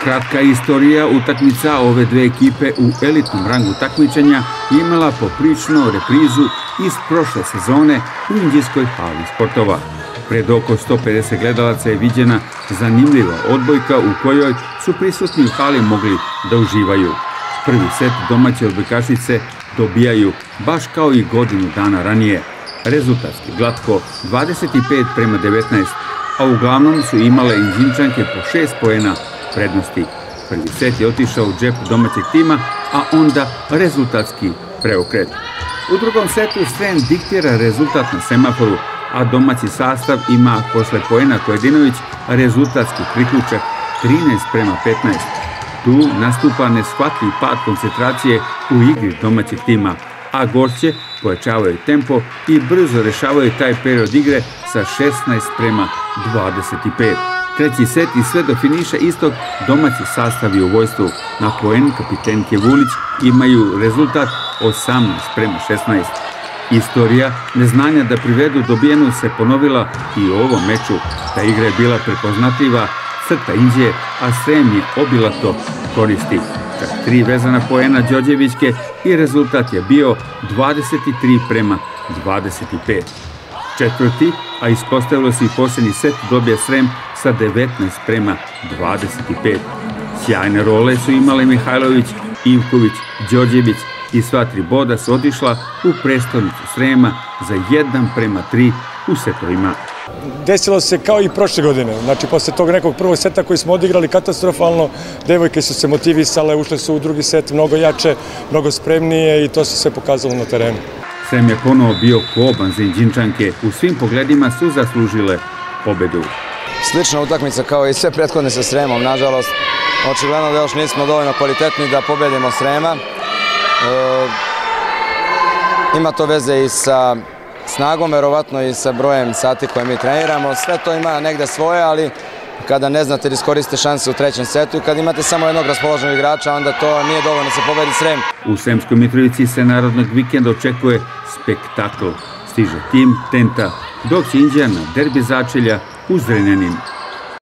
Kratka istorija utakmica ove dve ekipe u elitnom rangu takmičenja imala poprično reprizu iz prošle sezone u Inđijskoj hali sportova. Pred oko 150 gledalaca je viđena zanimljiva odbojka u kojoj su prisutni u hali mogli da uživaju. Prvi set domaće odbojkašice dobijaju baš kao i godinu dana ranije. Rezultatski glatko 25:19, a uglavnom su imale Inđinčanke po 6 poena prednosti. Prvi set je otišao u džep domaćeg tima, a onda rezultatski preokret. U drugom setu Srem diktira rezultat na semaforu, a domaći sastav ima posle poena Kojedinović rezultatski priključak 13:15. Tu nastupa neshvatljiv pad koncentracije u igri domaćeg tima, a gošće pojačavaju tempo i brzo rešavaju taj period igre sa 16:25. Treći set i sve do finiša istog domaći sastavi u vojstvu. Na poen kapitenke Vulić imaju rezultat 18:16. Istorija neznanja da privedu dobijenu se ponovila i u ovom meču. Ta igra je bila prepoznatljiva, crta Inđije, a Srem je obilato koristi. Čak 3 vezana poena Đorđevićke i rezultat je bio 23:25. Četvrti, a ispostavilo se i posljednji set, dobija Srem sa 19:25. Sjajne role su imale Mihajlović, Ivković, Đorđević i sva 3 boda su otišla u prestonicu Srema za 1:3 u setovima. Desilo se kao i prošle godine, znači posle tog nekog prvog seta koji smo odigrali katastrofalno, devojke su se motivisale, ušle su u drugi set mnogo jače, mnogo spremnije i to se sve pokazalo na terenu. Srem je ponovo bio koban za Inđinčanke, u svim pogledima su zaslužile pobedu. Slična utakmica kao i sve prethodne sa Sremom, nažalost. Očigledno da još nismo dovoljno kvalitetni da pobedimo Srema. Ima to veze i sa snagom, verovatno i sa brojem sati koje mi treniramo. Sve to ima negde svoje, ali kada ne znate da iskoristite šanse u trećem setu i kada imate samo jednog raspoloženog igrača, onda to nije dovoljno da se pobedi Srem. U Sremskoj Mitrovici se narodnog vikenda očekuje spektakl. Stiže tim Tenta, dok će Inđija na derbi začelja u Zrenjanin.